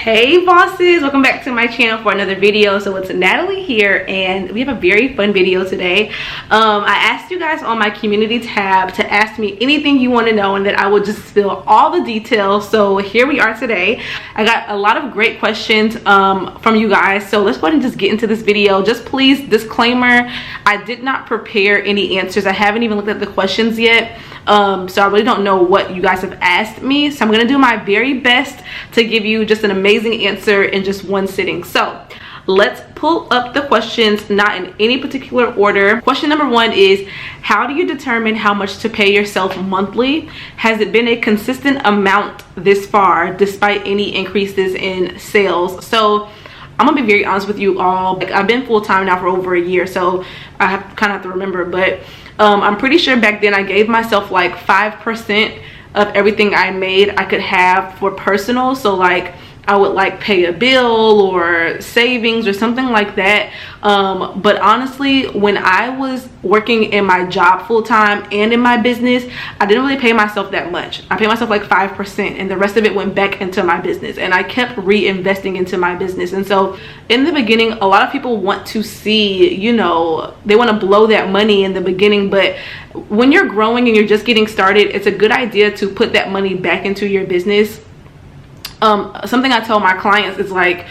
Hey bosses, welcome back to my channel for another video. So it's Natalie here, and we have a very fun video today. I asked you guys on my community tab to ask me anything you want to know, and that I will just spill all the details. So here we are today. I got a lot of great questions from you guys, so let's go ahead and just get into this video. Just please, disclaimer, I did not prepare any answers. I haven't even looked at the questions yet. So I really don't know what you guys have asked me, so I'm gonna do my very best to give you just an amazing answer in just one sitting. So let's pull up the questions, not in any particular order. Question number one is, how do you determine how much to pay yourself monthly? Has it been a consistent amount this far despite any increases in sales? So I'm gonna be very honest with you all. Like, I've been full-time now for over a year, so I kind of have to remember, but I'm pretty sure back then I gave myself like 5% of everything I made I could have for personal. So like I would like pay a bill or savings or something like that. But honestly, when I was working in my job full-time and in my business, I didn't really pay myself that much. I paid myself like 5%, and the rest of it went back into my business, and I kept reinvesting into my business. And so in the beginning, a lot of people want to see, you know, they want to blow that money in the beginning, but when you're growing and you're just getting started, it's a good idea to put that money back into your business. Something I tell my clients is like,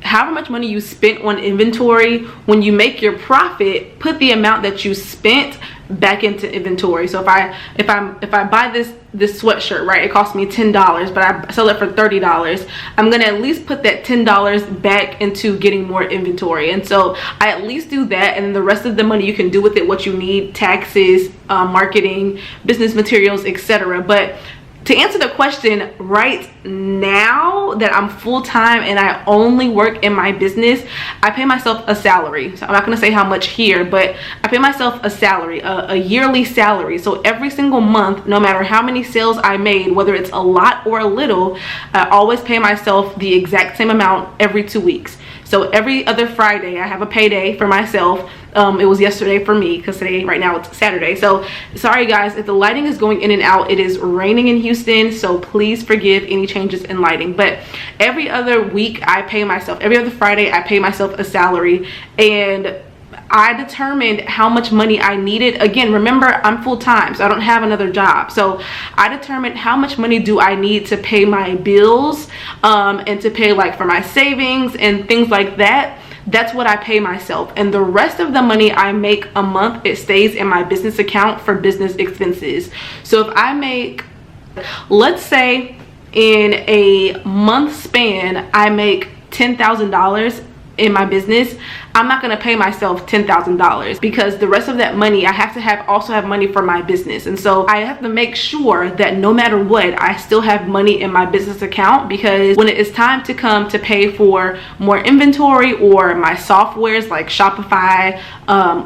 however much money you spent on inventory, when you make your profit, put the amount that you spent back into inventory. So if I buy this sweatshirt, right, it costs me $10, but I sell it for $30, I'm gonna at least put that $10 back into getting more inventory. And so I at least do that, and then the rest of the money you can do with it what you need: taxes, marketing, business materials, etc. But to answer the question, right now that I'm full-time and I only work in my business, I pay myself a salary. So I'm not gonna say how much here, but I pay myself a salary, a yearly salary. So every single month, no matter how many sales I made, whether it's a lot or a little, I always pay myself the exact same amount every 2 weeks. So every other Friday, I have a payday for myself. It was yesterday for me, because today, right now, it's Saturday. So sorry guys if the lighting is going in and out. It is raining in Houston, so please forgive any changes in lighting. But every other week I pay myself, every other Friday I pay myself a salary, and I determined how much money I needed. Again, remember, I'm full-time, so I don't have another job. So I determined how much money do I need to pay my bills, and to pay like for my savings and things like that. That's what I pay myself, and the rest of the money I make a month, it stays in my business account for business expenses. So if I make, let's say in a month span, I make $10,000 in my business, I'm not going to pay myself $10,000, because the rest of that money I have to also have money for my business. And so I have to make sure that no matter what, I still have money in my business account, because when it is time to come to pay for more inventory or my softwares like Shopify,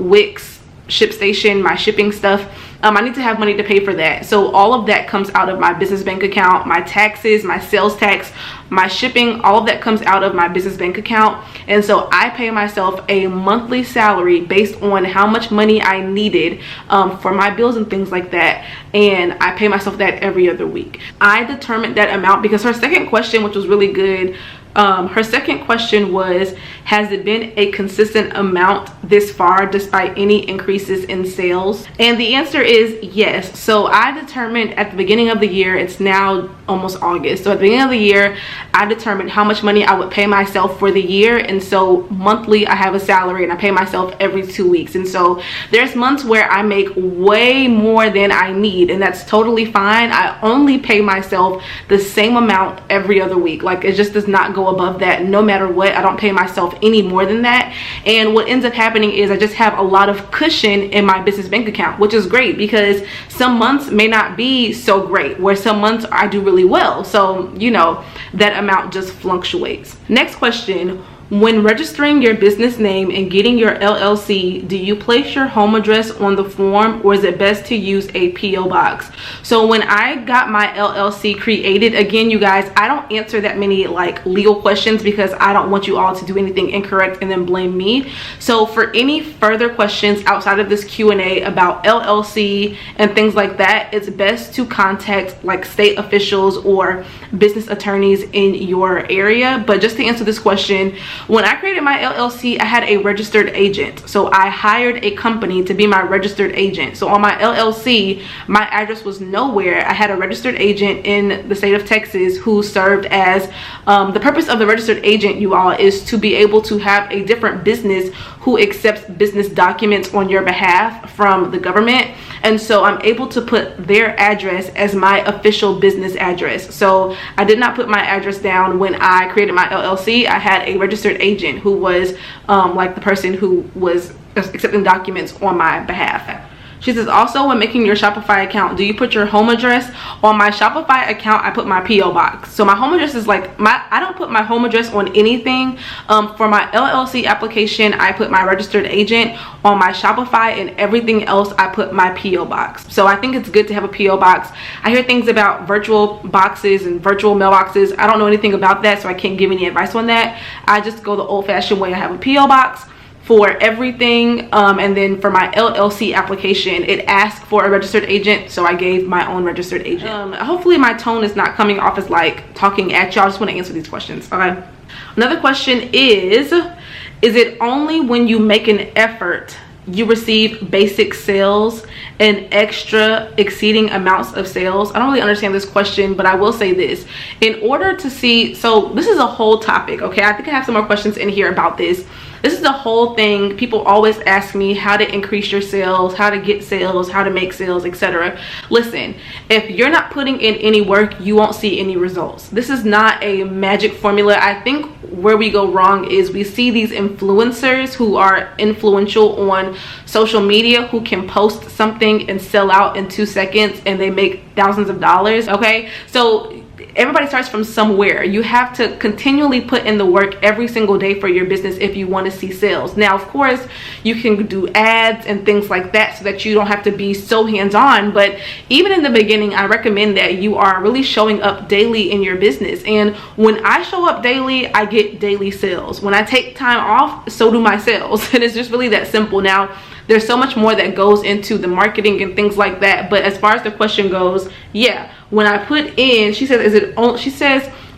Wix, ShipStation, my shipping stuff, I need to have money to pay for that. So all of that comes out of my business bank account. My taxes, my sales tax, my shipping, all of that comes out of my business bank account. And so I pay myself a monthly salary based on how much money I needed for my bills and things like that. And I pay myself that every other week. I determined that amount because her second question, which was really good, her second question was, has it been a consistent amount this far despite any increases in sales? And the answer is yes. So I determined at the beginning of the year, it's now almost August, so at the beginning of the year I determined how much money I would pay myself for the year. And so monthly I have a salary, and I pay myself every 2 weeks. And so there's months where I make way more than I need, and that's totally fine. I only pay myself the same amount every other week. Like, it just does not go above that. No matter what, I don't pay myself any more than that. And what ends up happening is I just have a lot of cushion in my business bank account, which is great, because some months may not be so great, where some months I do really well. So, you know, that amount just fluctuates. Next question, When registering your business name and getting your LLC, do you place your home address on the form, or is it best to use a PO box? So when I got my LLC created, again, you guys, I don't answer that many like legal questions because I don't want you all to do anything incorrect and then blame me. So for any further questions outside of this Q&A about LLC and things like that, it's best to contact like state officials or business attorneys in your area. But just to answer this question, when I created my LLC, I had a registered agent. So I hired a company to be my registered agent. So on my LLC, my address was nowhere. I had a registered agent in the state of Texas who served as, the purpose of the registered agent, you all, is to be able to have a different business who accepts business documents on your behalf from the government. And so I'm able to put their address as my official business address. So I did not put my address down when I created my LLC. I had a registered agent who was like the person who was accepting documents on my behalf. She says, also when making your Shopify account, do you put your home address? On my Shopify account, I put my PO box. So my home address is like I don't put my home address on anything. For my LLC application, I put my registered agent. On my Shopify and everything else, I put my PO box. So I think it's good to have a PO box. I hear things about virtual boxes and virtual mailboxes. I don't know anything about that, so I can't give any advice on that. I just go the old-fashioned way. I have a PO box for everything, and then for my LLC application, it asked for a registered agent, so I gave my own registered agent. Hopefully my tone is not coming off as like talking at y'all. I just want to answer these questions. Okay, another question is it only when you make an effort you receive basic sales and extra exceeding amounts of sales? I don't really understand this question, but I will say this. In order to see, so this is a whole topic, okay? I think I have some more questions in here about this. This is the whole thing. People always ask me how to increase your sales, how to get sales, how to make sales, etc. Listen, if you're not putting in any work, you won't see any results. This is not a magic formula. I think where we go wrong is we see these influencers who are influential on social media who can post something and sell out in 2 seconds and they make thousands of dollars. Okay, so everybody starts from somewhere. You have to continually put in the work every single day for your business if you want to see sales. Now, of course, you can do ads and things like that so that you don't have to be so hands-on, but even in the beginning, I recommend that you are really showing up daily in your business. And when I show up daily, I get daily sales. When I take time off, so do my sales. And it's just really that simple. Now, there's so much more that goes into the marketing and things like that, but as far as the question goes, yeah, when I put in, she says,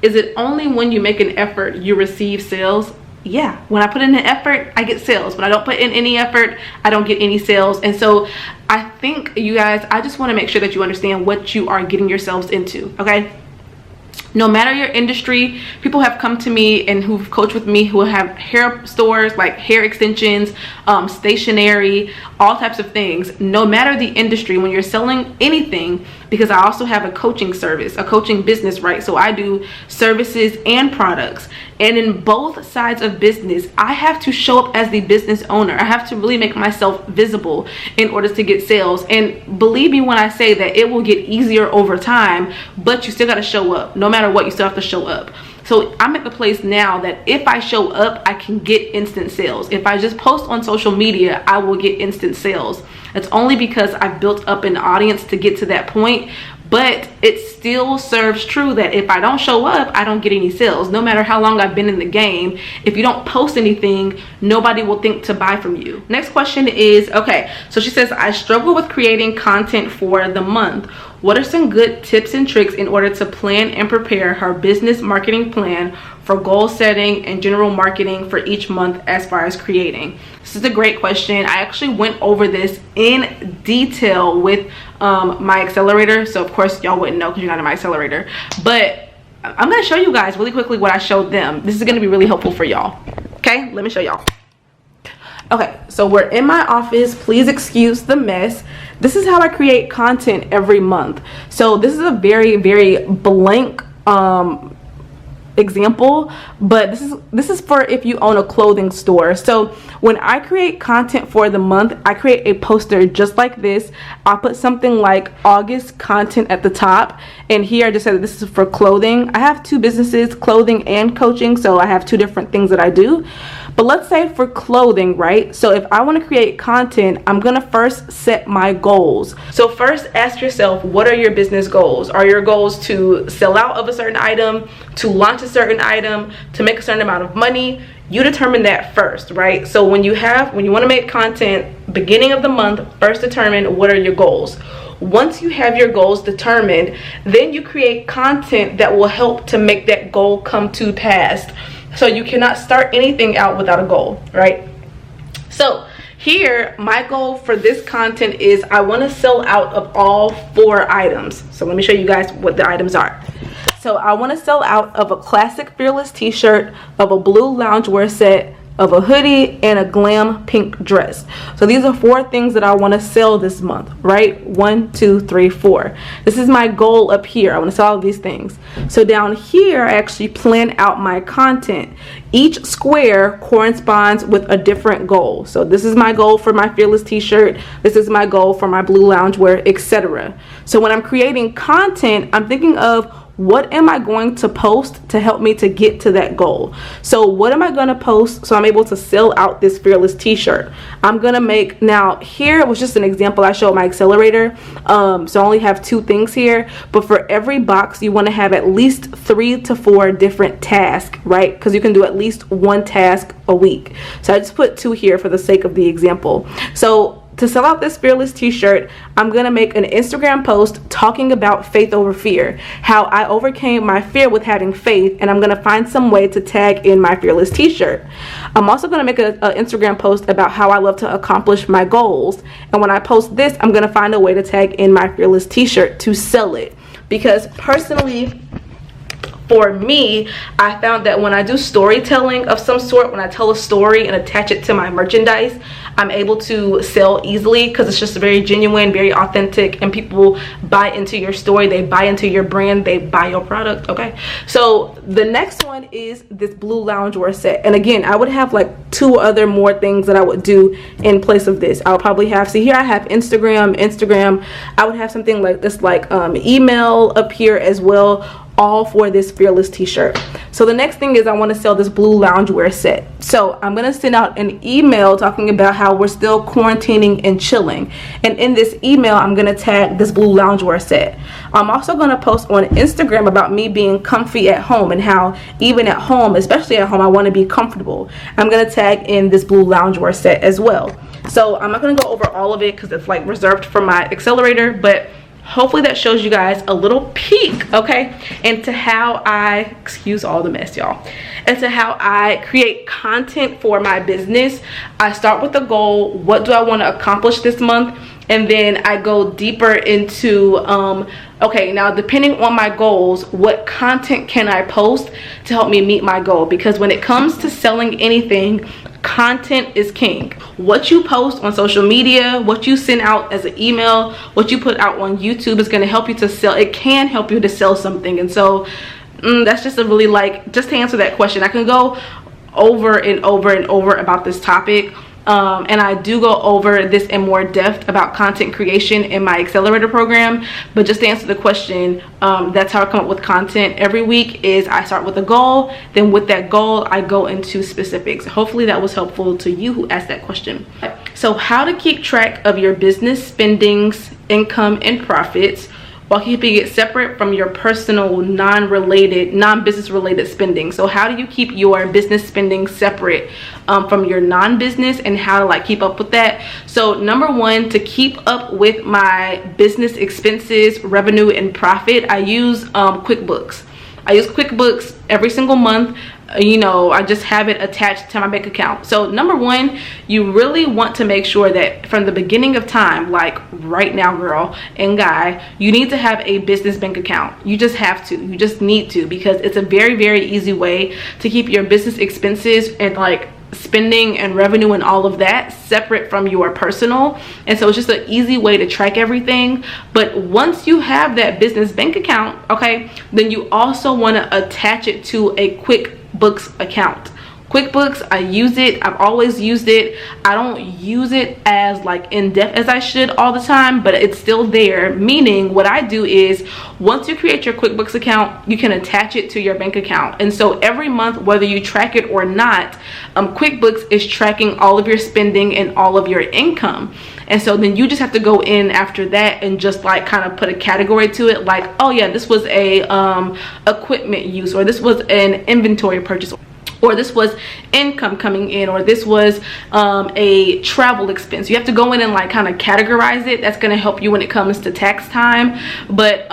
is it only when you make an effort you receive sales? Yeah, when I put in an effort, I get sales. When I don't put in any effort, I don't get any sales. And so I think, you guys, I just want to make sure that you understand what you are getting yourselves into, okay? No matter your industry, people have come to me and who've coached with me who have hair stores, like hair extensions, stationery, all types of things. No matter the industry, when you're selling anything, because I also have a coaching service, a coaching business, right? So I do services and products. And in both sides of business, I have to show up as the business owner. I have to really make myself visible in order to get sales. And believe me when I say that it will get easier over time, but you still got to show up. No matter what, you still have to show up. So I'm at the place now that if I show up, I can get instant sales. If I just post on social media, I will get instant sales. It's only because I've built up an audience to get to that point. But it still serves true that if I don't show up, I don't get any sales. No matter how long I've been in the game, if you don't post anything, nobody will think to buy from you. Next question is, okay, so she says, I struggle with creating content for the month. What are some good tips and tricks in order to plan and prepare her business marketing plan for goal setting and general marketing for each month as far as creating? This is a great question. I actually went over this in detail with my accelerator. So of course y'all wouldn't know because you're not in my accelerator. But I'm going to show you guys really quickly what I showed them. This is going to be really helpful for y'all. Okay, let me show y'all. Okay, so we're in my office. Please excuse the mess. This is how I create content every month. So this is a very, very blank example, but this is for if you own a clothing store. So when I create content for the month, I create a poster just like this. I'll put something like August content at the top, and here I just said that this is for clothing. I have two businesses, clothing and coaching, so I have two different things that I do. But let's say for clothing, right? So if I want to create content, I'm going to first set my goals. So first ask yourself, what are your business goals? Are your goals to sell out of a certain item, to launch a certain item, to make a certain amount of money? You determine that first, right? So when you want to make content beginning of the month, first determine what are your goals. Once you have your goals determined, then you create content that will help to make that goal come to pass. So you cannot start anything out without a goal, right? So here, my goal for this content is I want to sell out of all 4 items. So let me show you guys what the items are. So I want to sell out of a classic Fearless t-shirt, of a blue loungewear set, of a hoodie, and a glam pink dress. So these are 4 things that I want to sell this month, right? 1, 2, 3, 4. This is my goal up here. I want to sell all of these things. So down here, I actually plan out my content. Each square corresponds with a different goal. So this is my goal for my Fearless t-shirt. This is my goal for my blue loungewear, etc. So when I'm creating content, I'm thinking of what am I going to post to help me to get to that goal. So what am I going to post so I'm able to sell out this Fearless t-shirt? I'm going to make, now here was just an example I showed my accelerator. So I only have 2 things here, but for every box you want to have at least 3 to 4 different tasks, right? Because you can do at least 1 task a week. So I just put 2 here for the sake of the example. So to sell out this Fearless t-shirt, I'm going to make an Instagram post talking about faith over fear, how I overcame my fear with having faith, and I'm going to find some way to tag in my Fearless t-shirt. I'm also going to make an Instagram post about how I love to accomplish my goals, and when I post this, I'm going to find a way to tag in my Fearless t-shirt to sell it. Because personally, for me, I found that when I do storytelling of some sort, when I tell a story and attach it to my merchandise, I'm able to sell easily because it's just very genuine, very authentic, and people buy into your story, they buy into your brand, they buy your product, okay? So the next one is this blue loungewear set. And again, I would have like 2 other more things that I would do in place of this. I would probably have, see here I have Instagram. I would have something like this, like email up here as well, all for this Fearless t-shirt. So the next thing is I want to sell this blue loungewear set. So I'm going to send out an email talking about how we're still quarantining and chilling, and in this email I'm going to tag this blue loungewear set. I'm also going to post on Instagram about me being comfy at home, and how even at home, especially at home, I want to be comfortable. I'm going to tag in this blue loungewear set as well. So I'm not going to go over all of it because it's like reserved for my accelerator, but hopefully that shows you guys a little peek, okay, into how I, excuse all the mess y'all, into how I create content for my business. I start with a goal. What do I want to accomplish this month? And then I go deeper into okay, now depending on my goals, what content can I post to help me meet my goal? Because when it comes to selling anything, content is king. What you post on social media, what you send out as an email, what you put out on YouTube is going to help you to sell. It can help you to sell something. And so that's just a really, like, just to answer that question, I can go over and over and over about this topic. And I do go over this in more depth about content creation in my accelerator program, but just to answer the question, that's how I come up with content every week. Is I start with a goal, then with that goal I go into specifics. Hopefully that was helpful to you who asked that question. So how to keep track of your business spendings, income, and profits while keeping it separate from your personal non-business related spending. So how do you keep your business spending separate from your non-business, and how to like keep up with that? So number 1, to keep up with my business expenses, revenue, and profit, I use QuickBooks. I use QuickBooks every single month. You know, I just have it attached to my bank account. So number 1, you really want to make sure that from the beginning of time, like right now, girl and guy, you need to have a business bank account. You just have to. You just need to, because it's a very, very easy way to keep your business expenses and like spending and revenue and all of that separate from your personal. And so it's just an easy way to track everything. But once you have that business bank account, okay, then you also want to attach it to a QuickBooks account. QuickBooks, I use it. I've always used it. I don't use it as like in depth as I should all the time, but it's still there. Meaning what I do is once you create your QuickBooks account, you can attach it to your bank account. And so every month, whether you track it or not, QuickBooks is tracking all of your spending and all of your income. And so then you just have to go in after that and just like kind of put a category to it, like, oh yeah, this was a equipment use, or this was an inventory purchase, or this was income coming in, or this was a travel expense. You have to go in and like kind of categorize it. That's going to help you when it comes to tax time. But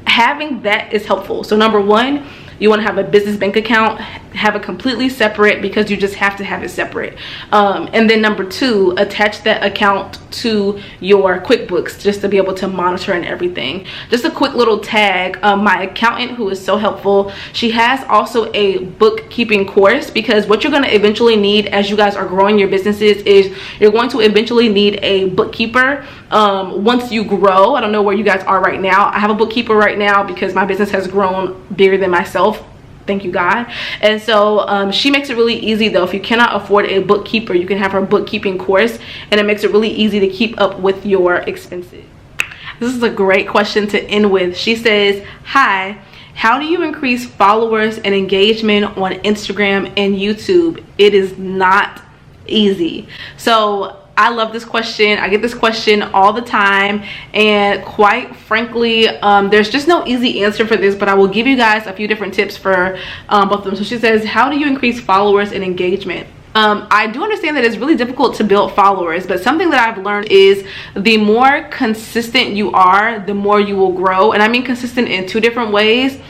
having that is helpful. So number one, you want to have a business bank account, have it completely separate, because you just have to have it separate. And then number two, attach that account to your QuickBooks just to be able to monitor and everything. Just a quick little tag, my accountant, who is so helpful, she has also a bookkeeping course, because what you're going to eventually need as you guys are growing your businesses is you're going to eventually need a bookkeeper. Once you grow, I don't know where you guys are right now. I have a bookkeeper right now because my business has grown bigger than myself. Thank you, God. And so she makes it really easy though. If you cannot afford a bookkeeper, you can have her bookkeeping course, and it makes it really easy to keep up with your expenses. This is a great question to end with. She says, hi, how do you increase followers and engagement on Instagram and YouTube? It is not easy. So I love this question. I get this question all the time, and quite frankly, there's just no easy answer for this, but I will give you guys a few different tips for both of them. So she says, how do you increase followers and engagement? I do understand that it's really difficult to build followers, but something that I've learned is the more consistent you are, the more you will grow. And I mean consistent in two different ways.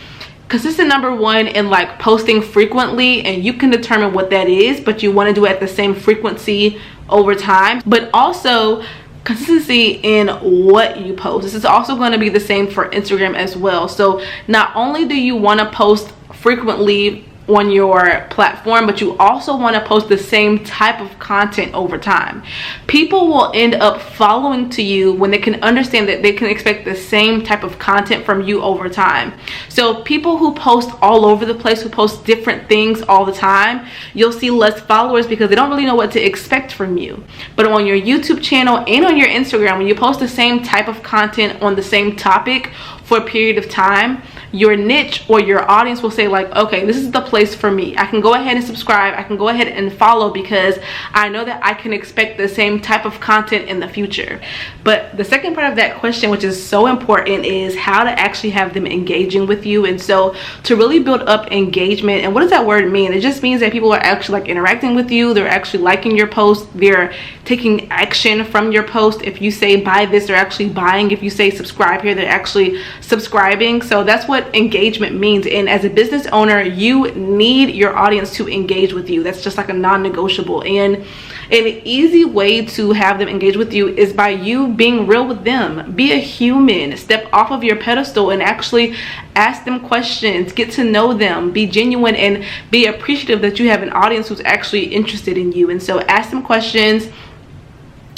Consistent, number one, in like posting frequently, and you can determine what that is, but you want to do it at the same frequency over time. But also consistency in what you post. This is also going to be the same for Instagram as well. So not only do you want to post frequently on your platform, but you also want to post the same type of content over time. People will end up following to you when they can understand that they can expect the same type of content from you over time. So people who post all over the place, who post different things all the time, you'll see less followers because they don't really know what to expect from you. But on your YouTube channel and on your Instagram, when you post the same type of content on the same topic for a period of time, your niche or your audience will say like, okay, this is the place for me. I can go ahead and subscribe. I can go ahead and follow because I know that I can expect the same type of content in the future. But the second part of that question, which is so important, is how to actually have them engaging with you. And so to really build up engagement, and what does that word mean? It just means that people are actually like interacting with you. They're actually liking your post. They're taking action from your post. If you say buy this, they're actually buying. If you say subscribe here, they're actually subscribing. So that's what engagement means. And as a business owner, you need your audience to engage with you. That's just like a non-negotiable. And an easy way to have them engage with you is by you being real with them. Be a human. Step off of your pedestal and actually ask them questions. Get to know them. Be genuine and be appreciative that you have an audience who's actually interested in you. And so ask them questions,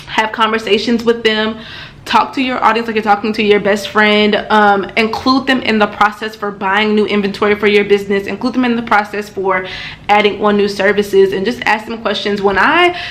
have conversations with them. Talk to your audience like you're talking to your best friend. Include them in the process for buying new inventory for your business. Include them in the process for adding on new services, and just ask them questions.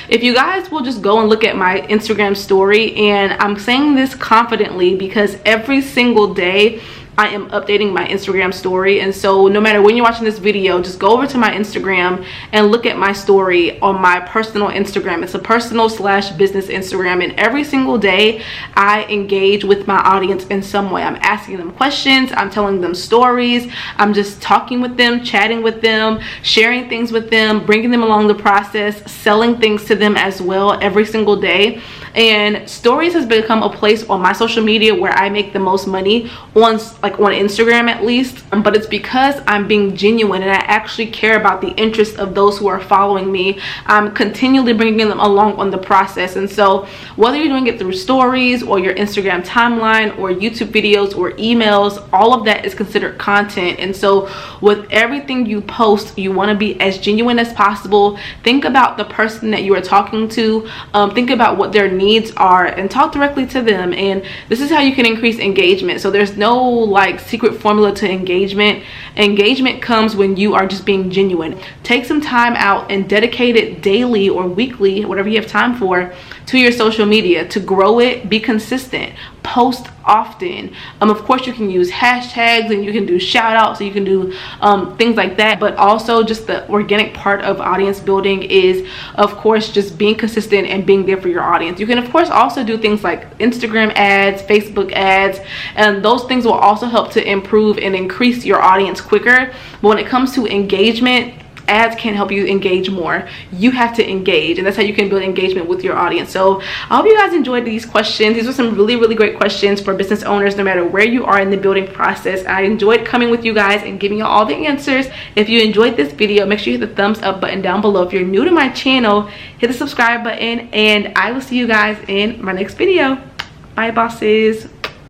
If you guys will just go and look at my Instagram story, and I'm saying this confidently because every single day I am updating my Instagram story. And so no matter when you're watching this video, just go over to my Instagram and look at my story on my personal Instagram. It's a personal / business Instagram, and every single day I engage with my audience in some way. I'm asking them questions, I'm telling them stories, I'm just talking with them, chatting with them, sharing things with them, bringing them along the process, selling things to them as well every single day. And stories has become a place on my social media where I make the most money, on Instagram at least. But it's because I'm being genuine and I actually care about the interests of those who are following me. I'm continually bringing them along on the process. And so whether you're doing it through stories or your Instagram timeline or YouTube videos or emails, all of that is considered content. And so with everything you post, you want to be as genuine as possible. Think about the person that you are talking to. Think about what their needs are and talk directly to them. And this is how you can increase engagement. So there's no like secret formula to engagement. Engagement comes when you are just being genuine. Take some time out and dedicate it daily or weekly, whatever you have time for, to your social media to grow it. Be consistent, post often. Of course you can use hashtags and you can do shout outs, so you can do things like that, but also just the organic part of audience building is of course just being consistent and being there for your audience. You can of course also do things like Instagram ads, Facebook ads, and those things will also help to improve and increase your audience quicker. But when it comes to engagement, ads can't help you engage more. You have to engage, and that's how you can build engagement with your audience. So I hope you guys enjoyed these questions. These were some really great questions for business owners no matter where you are in the building process. I enjoyed coming with you guys and giving you all the answers. If you enjoyed this video, make sure you hit the thumbs up button down below. If you're new to my channel, hit the subscribe button, and I will see you guys in my next video. Bye bosses.